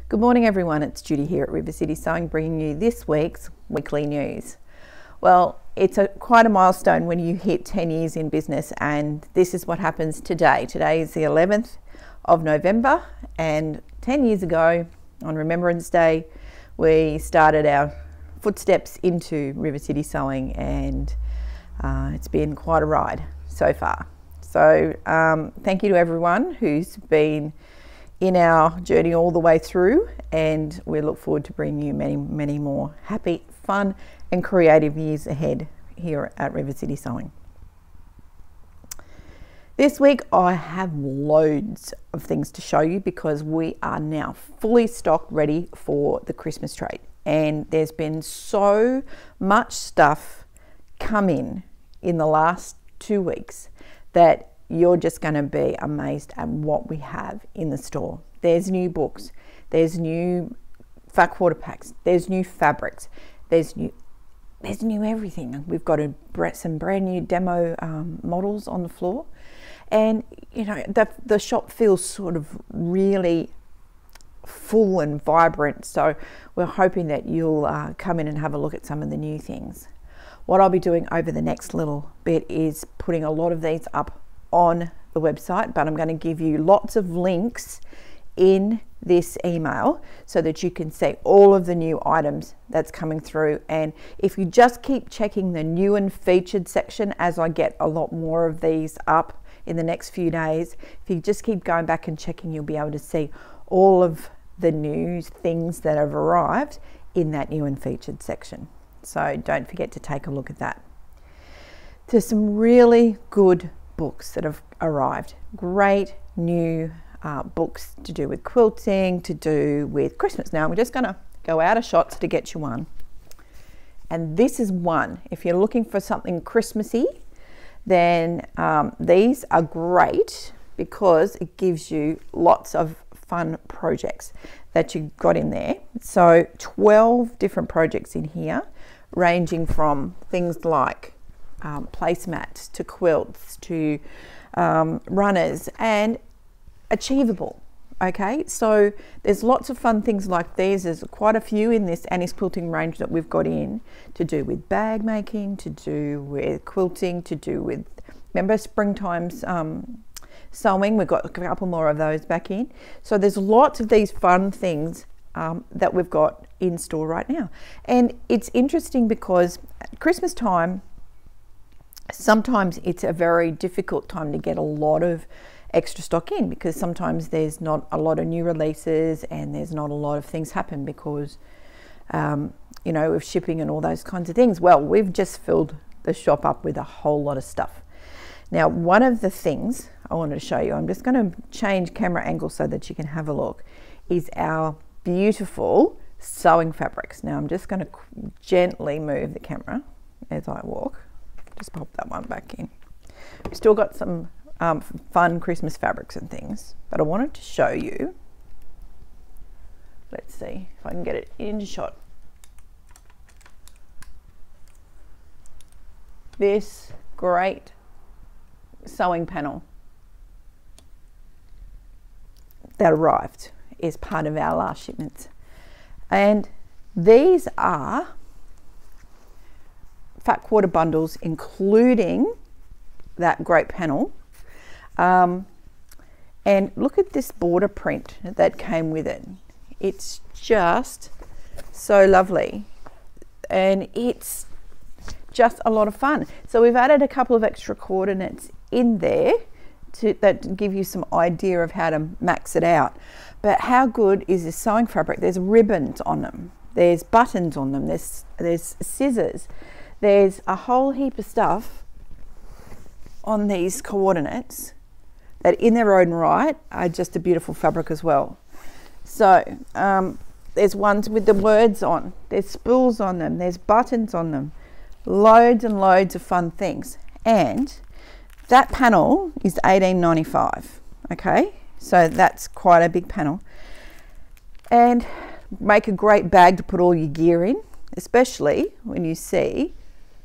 Good morning everyone, it's Judy here at River City Sewing bringing you this week's weekly news. Well, it's quite a milestone when you hit 10 years in business, and this is what happens today. Today is the 11th of November, and 10 years ago on Remembrance Day we started our footsteps into River City Sewing, and it's been quite a ride so far. So thank you to everyone who's been in our journey all the way through, and we look forward to bringing you many more happy, fun and creative years ahead here at River City Sewing. This week I have loads of things to show you because we are now fully stocked ready for the Christmas trade, and there's been so much stuff come in the last 2 weeks that you're just going to be amazed at what we have in the store. There's new books, there's new fat quarter packs, there's new fabrics, there's new everything. We've got some brand new demo models on the floor, and you know the shop feels sort of really full and vibrant. So we're hoping that you'll come in and have a look at some of the new things. What I'll be doing over the next little bit is putting a lot of these up on the website, but I'm going to give you lots of links in this email so that you can see all of the new items that's coming through. And if you just keep checking the new and featured section, as I get a lot more of these up in the next few days, if you just keep going back and checking, you'll be able to see all of the new things that have arrived in that new and featured section. So don't forget to take a look at that. There's some really good books that have arrived. Great new books to do with quilting, to do with Christmas. Now we're just going to go out of shots to get you one. And this is one. If you're looking for something Christmassy, then these are great because it gives you lots of fun projects that you got in there. So 12 different projects in here, ranging from things like placemats to quilts to runners, and achievable. Okay, so there's lots of fun things like these. There's quite a few in this Annie's quilting range that we've got in to do with bag making, to do with quilting, to do with, remember springtime's sewing. We've got a couple more of those back in. So there's lots of these fun things that we've got in store right now. And it's interesting because at Christmas time, sometimes it's a very difficult time to get a lot of extra stock in, because sometimes there's not a lot of new releases and there's not a lot of things happen because you know, with shipping and all those kinds of things. Well, we've just filled the shop up with a whole lot of stuff. Now, one of the things I wanted to show you, I'm just going to change camera angle so that you can have a look, is our beautiful sewing fabrics. Now I'm just going to gently move the camera as I walk. Just pop that one back in. We've still got some fun Christmas fabrics and things, but I wanted to show you, let's see if I can get it in shot, this great sewing panel that arrived is part of our last shipments, and these are fat quarter bundles including that great panel, and look at this border print that came with it. It's just so lovely, and it's just a lot of fun. So we've added a couple of extra coordinates in there that give you some idea of how to max it out. But how good is this sewing fabric? There's ribbons on them, there's buttons on them, there's scissors, there's a whole heap of stuff on these coordinates that in their own right are just a beautiful fabric as well. So there's ones with the words on, there's spools on them, there's buttons on them, loads and loads of fun things. And that panel is $18.95. okay, so that's quite a big panel, and make a great bag to put all your gear in, especially when you see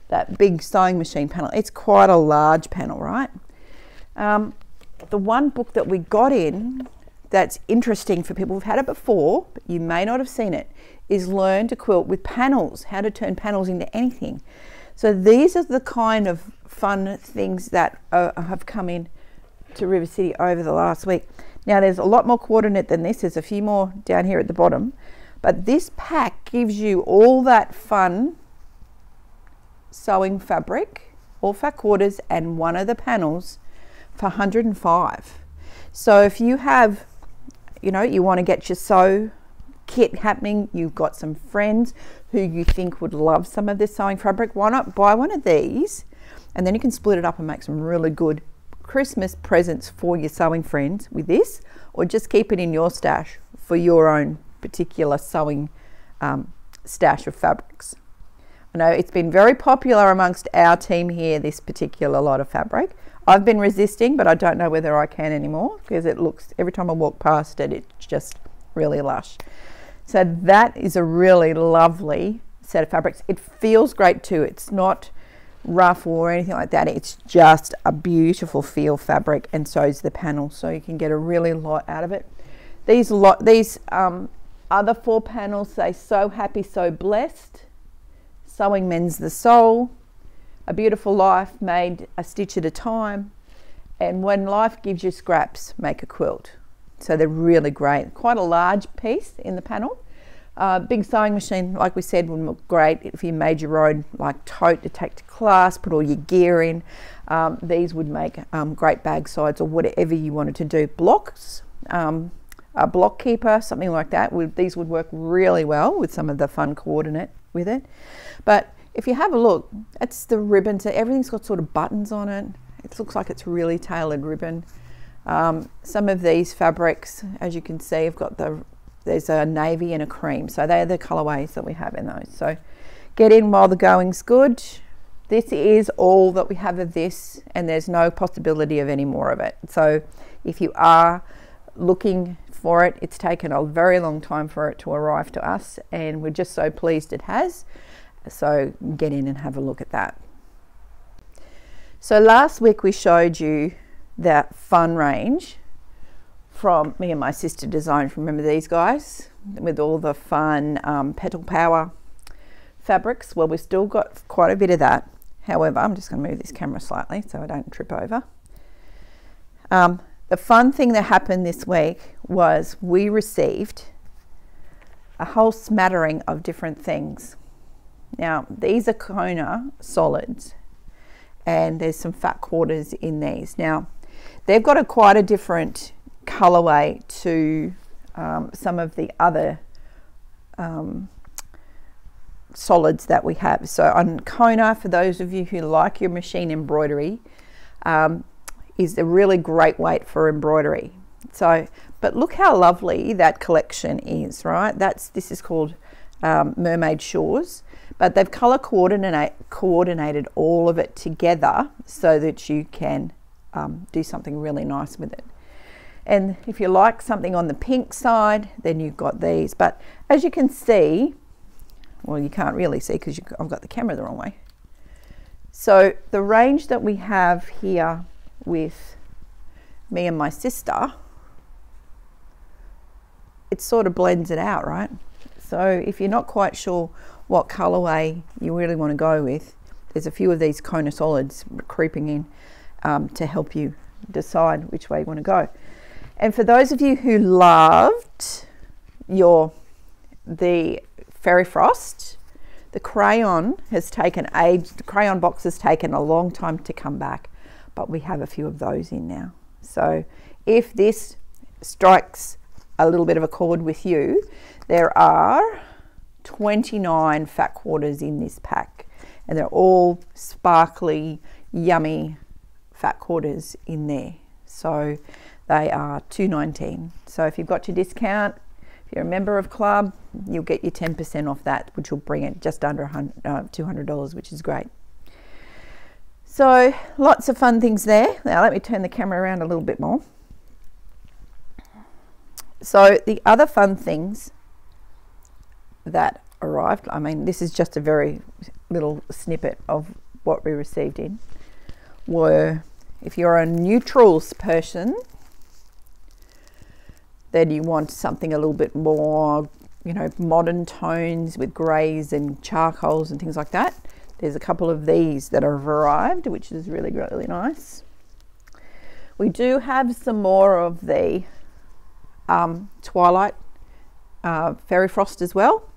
that big sewing machine panel. It's quite a large panel, right? The one book that we got in that's interesting for people who've had it before, but you may not have seen it, is learn to quilt with panels, how to turn panels into anything. So these are the kind of fun things that have come in to River City over the last week. Now there's a lot more coordinate than this. There's a few more down here at the bottom, but this pack gives you all that fun sewing fabric, all fat quarters, and one of the panels for 105. So if you have, you know, you want to get your sew kit happening, you've got some friends who you think would love some of this sewing fabric, why not buy one of these, and then you can split it up and make some really good Christmas presents for your sewing friends with this, or just keep it in your stash for your own particular sewing stash of fabrics. I know it's been very popular amongst our team here, this particular lot of fabric. I've been resisting, but I don't know whether I can anymore, because it looks, every time I walk past it, it's just really lush. So that is a really lovely set of fabrics. It feels great too. It's not rough or anything like that. It's just a beautiful feel fabric, and so is the panel. So you can get a really lot out of it. These other 4 panels say "So Happy, So Blessed," "Sewing Mends the Soul," "A Beautiful Life Made a Stitch at a Time," and "When Life Gives You Scraps, Make a Quilt." So they're really great. Quite a large piece in the panel. Big sewing machine, like we said, would look great if you made your own like tote to take to class, put all your gear in. These would make great bag sides or whatever you wanted to do. Blocks, a block keeper, something like that. These would work really well with some of the fun coordinate with it. But if you have a look, that's the ribbon. So everything's got sort of buttons on it. It looks like it's really tailored ribbon. Some of these fabrics, as you can see, have got there's a navy and a cream. So they're the colorways that we have in those. So get in while the going's good. This is all that we have of this, and there's no possibility of any more of it. So if you are looking for it, it's taken a very long time for it to arrive to us, and we're just so pleased it has. So get in and have a look at that. So last week we showed you that fun range from me and my sister designed. Remember these guys with all the fun Petal Power fabrics? Well, we've still got quite a bit of that. However, I'm just going to move this camera slightly so I don't trip over. The fun thing that happened this week was we received a whole smattering of different things. Now, these are Kona Solids, and there's some fat quarters in these. Now, they've got quite a different colorway to some of the other solids that we have. So on Kona, for those of you who like your machine embroidery, is a really great weight for embroidery. So, but look how lovely that collection is, right? This is called Mermaid Shores, but they've color coordinated all of it together so that you can do something really nice with it. And if you like something on the pink side, then you've got these. But as you can see, well, you can't really see because I've got the camera the wrong way. So the range that we have here with me and my sister, it sort of blends it out, right? So if you're not quite sure what colorway you really want to go with, there's a few of these Kona Solids creeping in to help you decide which way you want to go. And for those of you who loved the Fairy Frost, the crayon has taken age. The crayon box has taken a long time to come back, but we have a few of those in now. So if this strikes a little bit of a chord with you, there are 29 fat quarters in this pack, and they're all sparkly, yummy fat quarters in there. So they are $2.19. So if you've got your discount, if you're a member of club, you'll get your 10% off that, which will bring it just under $200, which is great. So lots of fun things there. Now let me turn the camera around a little bit more. So the other fun things that arrived, I mean, this is just a very little snippet of what we received in, were, if you're a neutrals person, then you want something a little bit more, you know, modern tones with greys and charcoals and things like that. There's a couple of these that have arrived, which is really, really nice. We do have some more of the Twilight Fairy Frost as well.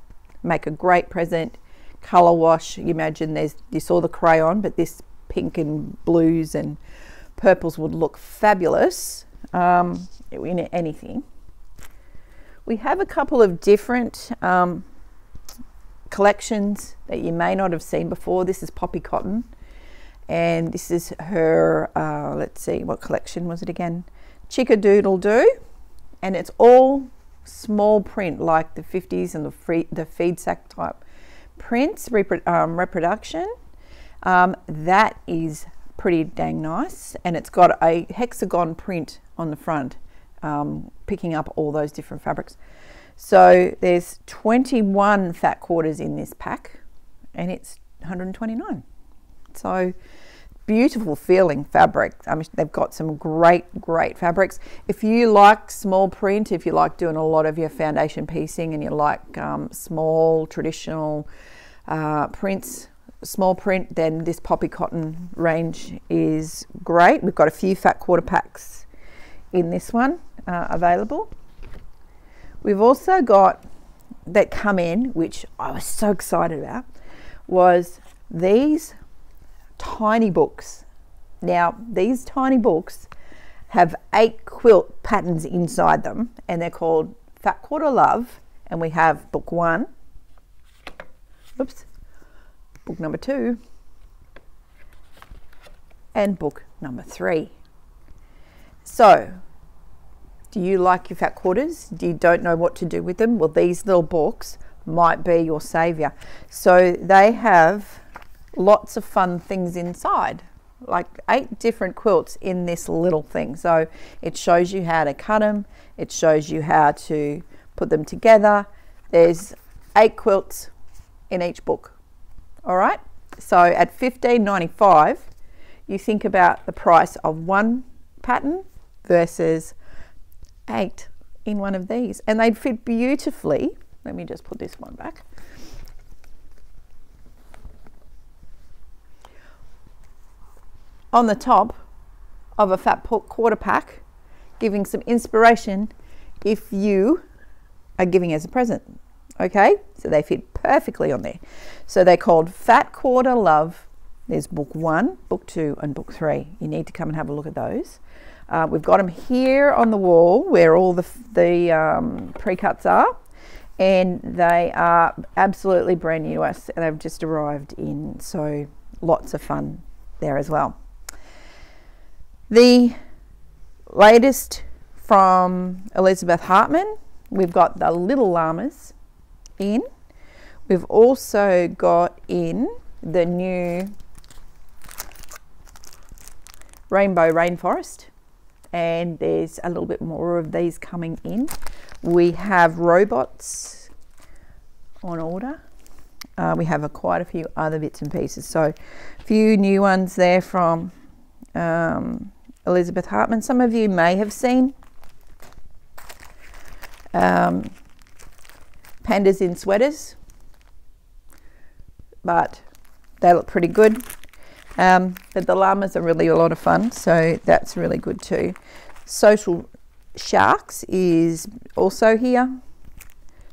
Make a great present. Colour wash. You imagine you saw the crayon, but this pink and blues and purples would look fabulous in anything. We have a couple of different collections that you may not have seen before. This is Poppy Cotton, and this is her, let's see, what collection was it again? Chickadoodle-Doo, and it's all small print like the 50s and the feed sack type prints, reproduction. That is pretty dang nice, and it's got a hexagon print on the front, picking up all those different fabrics. So there's 21 fat quarters in this pack, and it's 129. So beautiful feeling fabric. I mean, they've got some great fabrics. If you like small print, if you like doing a lot of your foundation piecing and you like small traditional prints, small print, then this Poppy Cotton range is great. We've got a few fat quarter packs in this one available. We've also got that come in, which I was so excited about, was these tiny books. Now these tiny books have 8 quilt patterns inside them, and they're called Fat Quarter Love, and we have book 1, oops, book number 2, and book number 3. So do you like your fat quarters? Do you don't know what to do with them? Well, these little books might be your savior. So they have lots of fun things inside, like 8 different quilts in this little thing. So it shows you how to cut them. It shows you how to put them together. There's 8 quilts in each book. All right. So at $15.95, you think about the price of one pattern versus 8 in one of these, and they'd fit beautifully. Let me just put this one back. On the top of a fat quarter pack, giving some inspiration if you are giving as a present. Okay, so they fit perfectly on there. So they're called Fat Quarter Love. There's book 1, book 2, and book 3. You need to come and have a look at those. We've got them here on the wall where all the pre-cuts are, and they are absolutely brand new to us, and they've just arrived in, so lots of fun there as well. The latest from Elizabeth Hartman, we've got the Little Llamas in. We've also got in the new Rainbow Rainforest, and there's a little bit more of these coming in. We have robots on order. We have quite a few other bits and pieces, so a few new ones there from Elizabeth Hartman. Some of you may have seen pandas in sweaters, but they look pretty good. But the llamas are really a lot of fun, so that's really good too. Social Sharks is also here.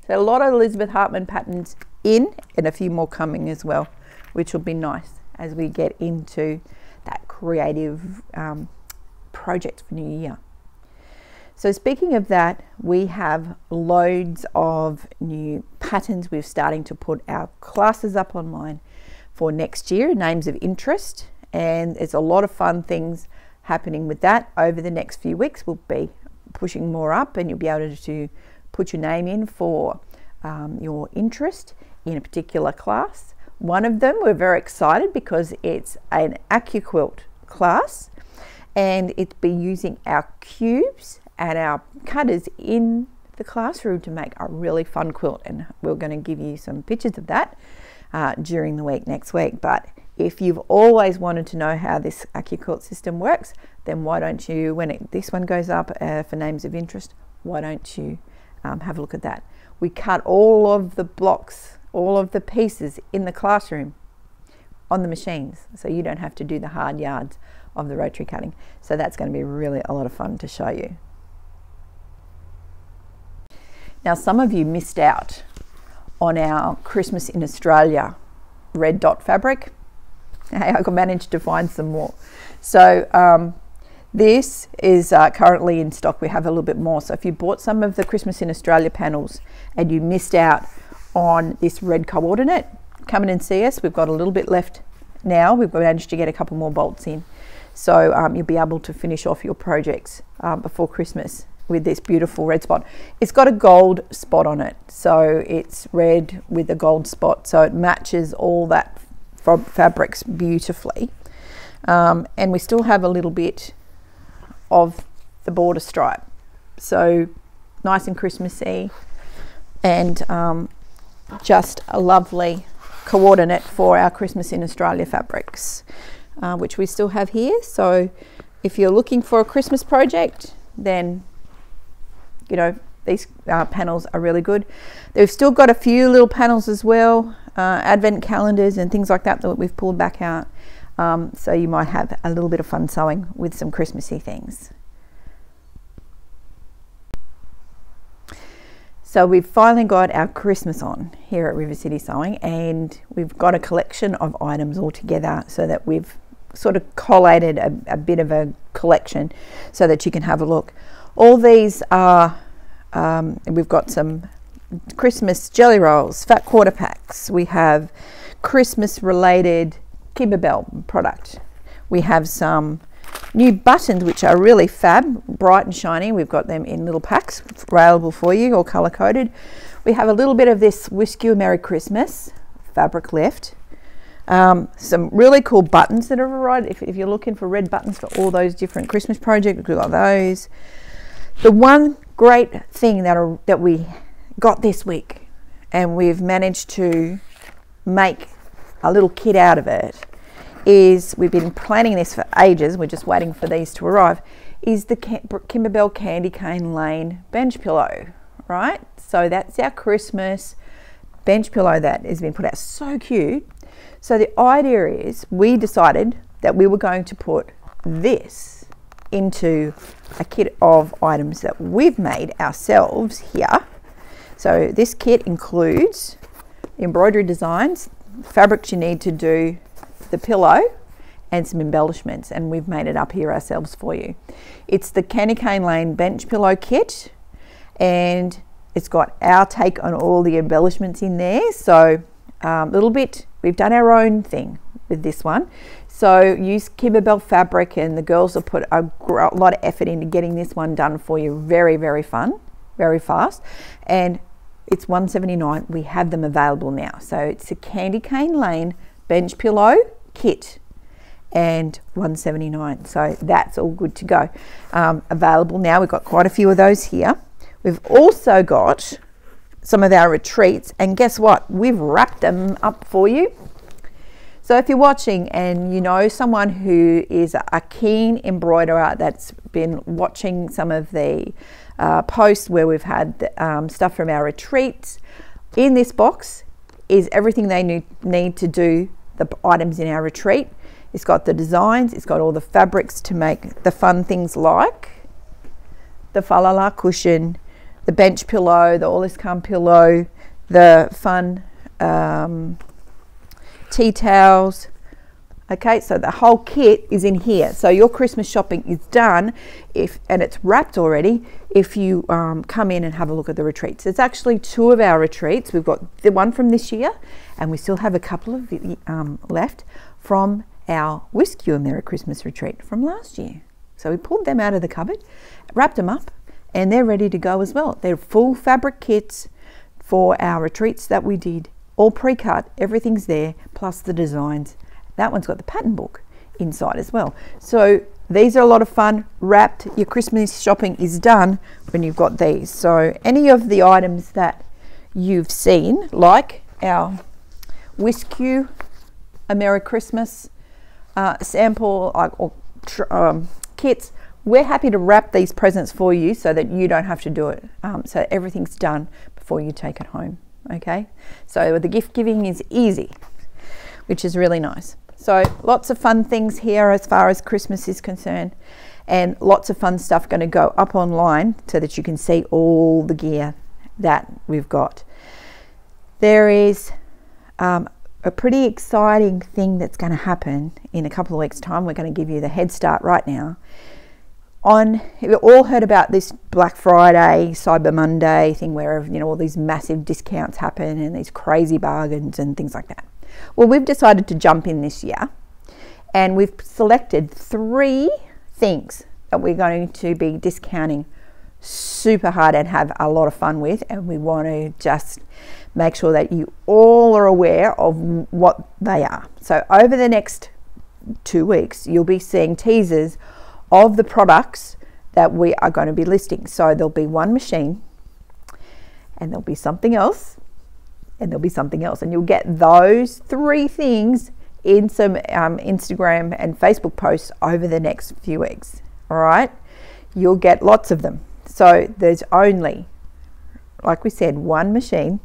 So a lot of Elizabeth Hartman patterns in, and a few more coming as well, which will be nice as we get into that creative project for New Year. So speaking of that, we have loads of new patterns. We're starting to put our classes up online for next year, names of interest, and there's a lot of fun things happening with that. Over the next few weeks we'll be pushing more up, and you'll be able to put your name in for your interest in a particular class. One of them we're very excited because it's an AccuQuilt class, and it's be using our cubes and our cutters in the classroom to make a really fun quilt, and we're going to give you some pictures of that during the week next week. But if you've always wanted to know how this AccuQuilt system works, then why don't you, when this one goes up for names of interest, why don't you have a look at that? We cut all of the blocks, all of the pieces in the classroom on the machines, so you don't have to do the hard yards of the rotary cutting. So that's going to be really a lot of fun to show you. Now, some of you missed out on our Christmas in Australia red dot fabric. Hey, I managed to find some more. So this is currently in stock. We have a little bit more. So if you bought some of the Christmas in Australia panels and you missed out on this red coordinate, come in and see us. We've got a little bit left now. We've managed to get a couple more bolts in. So you'll be able to finish off your projects before Christmas with this beautiful red spot. It's got a gold spot on it. So it's red with a gold spot. So it matches all that fabrics beautifully. And we still have a little bit of the border stripe. So nice and Christmassy, and just a lovely coordinate for our Christmas in Australia fabrics, which we still have here. So if you're looking for a Christmas project, then you know these panels are really good. They've still got a few little panels as well, advent calendars and things like that that we've pulled back out. So you might have a little bit of fun sewing with some Christmassy things. So we've finally got our Christmas on here at River City Sewing, and we've got a collection of items all together so that we've sort of collated a bit of a collection so that you can have a look. All these are, we've got some Christmas jelly rolls, fat quarter packs. We have Christmas related Kimber product. We have some new buttons which are really fab, bright and shiny. We've got them in little packs available for you, all color coded. We have a little bit of this Wish You a Merry Christmas fabric left. Some really cool buttons that are right. If you're looking for red buttons for all those different Christmas projects, we've got those. The one great thing that we got this week, and we've managed to make a little kit out of it, is we've been planning this for ages, we're just waiting for these to arrive, is the Kimber Candy Cane Lane bench pillow, right? So that's our Christmas bench pillow that has been put out. So cute. So the idea is we decided that we were going to put this into a kit of items that we've made ourselves here. So this kit includes embroidery designs, fabrics you need to do the pillow, and some embellishments, and we've made it up here ourselves for you. It's the Candy Cane Lane bench pillow kit, and it's got our take on all the embellishments in there. So a little bit, we've done our own thing with this one. So use Kimber fabric, and the girls have put a lot of effort into getting this one done for you. Very, very fun, very fast, and it's $179. We have them available now. So it's a Candy Cane Lane bench pillow kit and $179. So that's all good to go. Available now. We've got quite a few of those here. We've also got some of our retreats, and guess what? We've wrapped them up for you. So if you're watching and you know someone who is a keen embroiderer that's been watching some of the posts where we've had stuff from our retreats, in this box is everything they need to do the items in our retreat. It's got the designs, it's got all the fabrics to make the fun things like the falala cushion, the bench pillow, the all this calm pillow, the fun tea towels. Okay, so the whole kit is in here. So your Christmas shopping is done, and it's wrapped already if you come in and have a look at the retreats. It's actually 2 of our retreats. We've got the one from this year, and we still have a couple of left from our Wish You a Merry Christmas retreat from last year. So we pulled them out of the cupboard, wrapped them up, and they're ready to go as well. They're full fabric kits for our retreats that we did, all pre-cut, everything's there, plus the designs. That one's got the pattern book inside as well. So these are a lot of fun, wrapped. Your Christmas shopping is done when you've got these. So any of the items that you've seen, like our Wish You a Merry Christmas sample kits, we're happy to wrap these presents for you so that you don't have to do it. So everything's done before you take it home, okay? So the gift giving is easy, which is really nice. So lots of fun things here as far as Christmas is concerned, and lots of fun stuff going to go up online so that you can see all the gear that we've got. There is a pretty exciting thing that's going to happen in a couple of weeks' time. We're going to give you the head start right now. You've all heard about this Black Friday, Cyber Monday thing where, you know, all these massive discounts happen and these crazy bargains and things like that. Well, we've decided to jump in this year, and we've selected 3 things that we're going to be discounting super hard and have a lot of fun with, and we want to just make sure that you all are aware of what they are. So over the next 2 weeks, you'll be seeing teasers of the products that we are going to be listing. So there'll be one machine, and there'll be something else, and there'll be something else, and you'll get those 3 things in some Instagram and Facebook posts over the next few weeks. All right, you'll get lots of them. So there's only, like we said, one machine,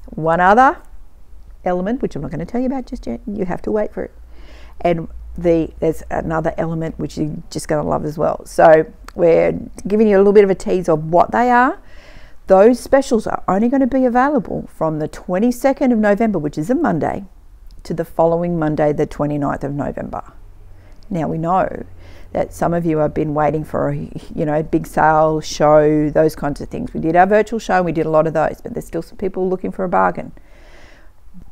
one other element, which I'm not going to tell you about just yet. You have to wait for it. And there's another element which you're just going to love as well. So we're giving you a little bit of a tease of what they are. Those specials are only going to be available from the 22nd of November, which is a Monday, to the following Monday, the 29th of November. Now we know that some of you have been waiting for a, you know, big sale, show, those kinds of things. We did our virtual show, we did a lot of those, but there's still some people looking for a bargain.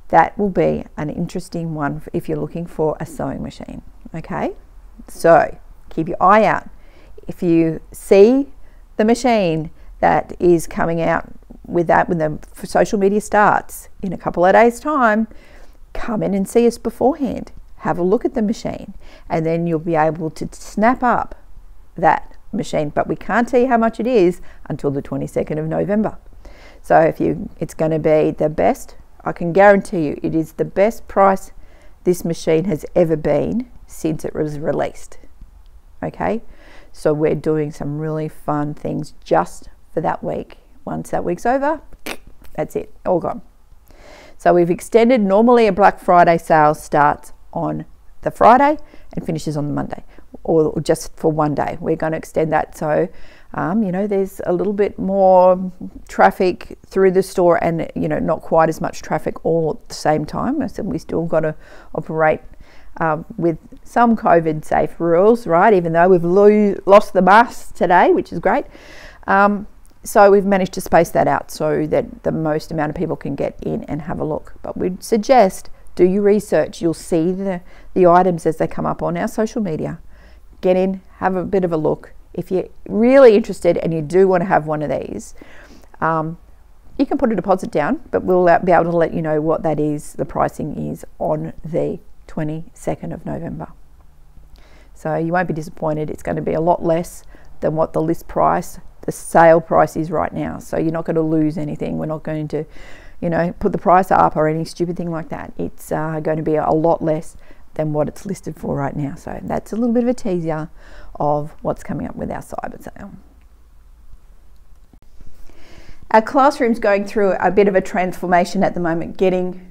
That will be an interesting one if you're looking for a sewing machine, okay? So keep your eye out. If you see the machine that is coming out with that, when the social media starts in a couple of days' time, come in and see us beforehand. Have a look at the machine, and then you'll be able to snap up that machine. But we can't tell you how much it is until the 22nd of November. So it's going to be the best. I can guarantee you it is the best price this machine has ever been since it was released. Okay, so we're doing some really fun things just for that week. Once that week's over, that's it, all gone. So we've extended. Normally a Black Friday sale starts on the Friday and finishes on the Monday, or just for one day. We're going to extend that, so you know, there's a little bit more traffic through the store, and you know, not quite as much traffic all at the same time. So we still got to operate with some COVID safe rules, right? Even though we've lost the masks today, which is great. So we've managed to space that out so that the most amount of people can get in and have a look. But we'd suggest do your research. You'll see the items as they come up on our social media. Get in, have a bit of a look. If you're really interested and you do want to have one of these, you can put a deposit down, but we'll be able to let you know what that is, the pricing is, on the 22nd of November. So you won't be disappointed. It's going to be a lot less than what the list price, the sale price is right now. So you're not going to lose anything. We're not going to, you know, put the price up or any stupid thing like that. It's going to be a lot less than what it's listed for right now. So that's a little bit of a teaser of what's coming up with our cyber sale. Our classroom's going through a bit of a transformation at the moment, getting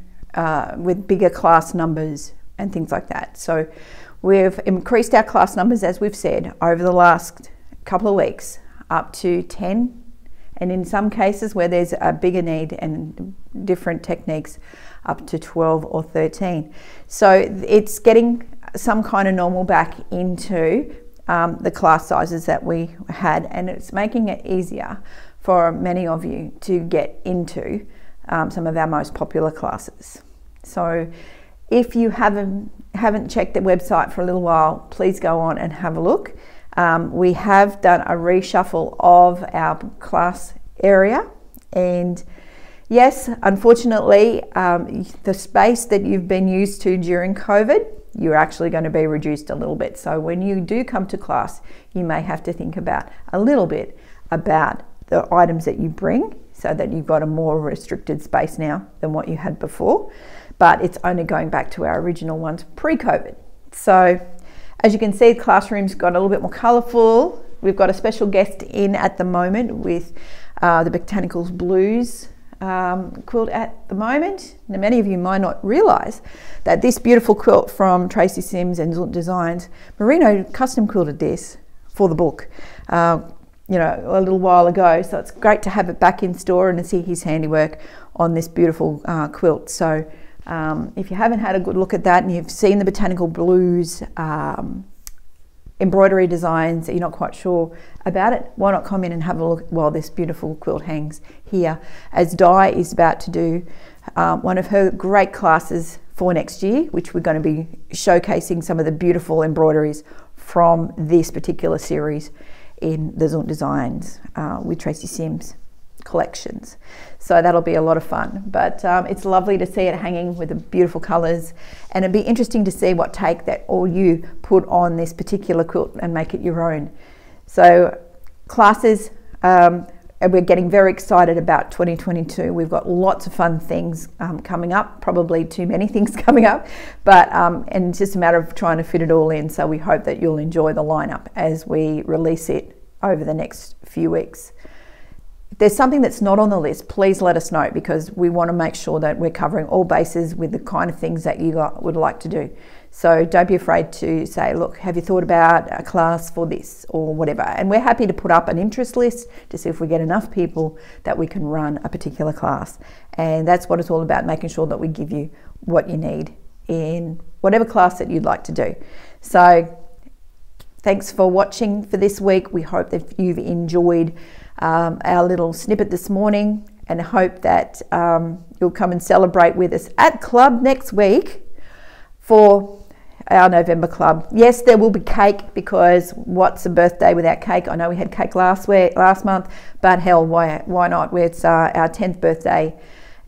with bigger class numbers and things like that. So we've increased our class numbers, as we've said, over the last couple of weeks, up to 10, and in some cases where there's a bigger need and different techniques, up to 12 or 13. So it's getting some kind of normal back into the class sizes that we had, and it's making it easier for many of you to get into some of our most popular classes. So if you haven't checked the website for a little while, please go on and have a look. We have done a reshuffle of our class area, and yes, unfortunately, the space that you've been used to during COVID, you're actually going to be reduced a little bit. So when you do come to class, you may have to think about a little bit about the items that you bring, so that you've got a more restricted space now than what you had before. But it's only going back to our original ones pre-COVID. So As you can see, the classroom's got a little bit more colourful. We've got a special guest in at the moment with the Botanicals Blues quilt at the moment. Now, many of you might not realise that this beautiful quilt from Tracy Sims and Zult Designs, Merino custom quilted this for the book, you know, a little while ago. So it's great to have it back in store and to see his handiwork on this beautiful quilt. So if you haven't had a good look at that and you've seen the Botanical Blues embroidery designs, you're not quite sure about it, why not come in and have a look while this beautiful quilt hangs here, as Di is about to do one of her great classes for next year, which we're going to be showcasing some of the beautiful embroideries from this particular series in the Zult Designs with Tracy Sims collections. So that'll be a lot of fun, but it's lovely to see it hanging with the beautiful colours, and it'd be interesting to see what take that all you put on this particular quilt and make it your own. So classes, and we're getting very excited about 2022. We've got lots of fun things coming up, probably too many things coming up, but and it's just a matter of trying to fit it all in. So we hope that you'll enjoy the lineup as we release it over the next few weeks. If there's something that's not on the list, please let us know, because we want to make sure that we're covering all bases with the kind of things that you would like to do. So don't be afraid to say, look, have you thought about a class for this or whatever? And we're happy to put up an interest list to see if we get enough people that we can run a particular class. And that's what it's all about, making sure that we give you what you need in whatever class that you'd like to do. So thanks for watching for this week. We hope that you've enjoyed our little snippet this morning, and hope that you'll come and celebrate with us at club next week for our November club. Yes, there will be cake, because what's a birthday without cake? I know we had cake last month, but hell, why not? It's our 10th birthday,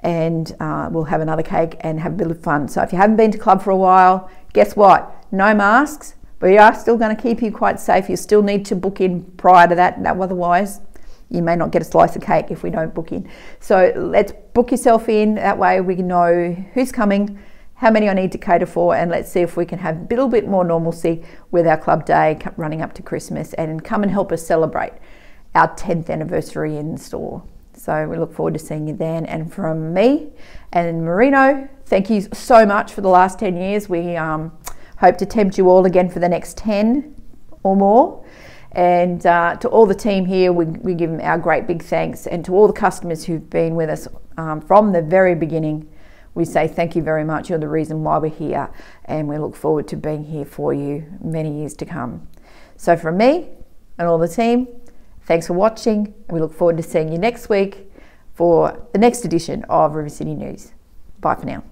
and we'll have another cake and have a bit of fun. So if you haven't been to club for a while, guess what? No masks, but we are still going to keep you quite safe. You still need to book in prior to that, otherwise you may not get a slice of cake if we don't book in. So let's book yourself in, that way we can know who's coming, how many I need to cater for, and let's see if we can have a little bit more normalcy with our club day running up to Christmas, and come and help us celebrate our 10th anniversary in store. So we look forward to seeing you then. And from me and Merino, thank you so much for the last 10 years. We hope to tempt you all again for the next 10 or more. And to all the team here, we give them our great big thanks, and to all the customers who've been with us from the very beginning, we say thank you very much. You're the reason why we're here, and we look forward to being here for you many years to come. So from me and all the team, thanks for watching, and we look forward to seeing you next week for the next edition of River City News. Bye for now.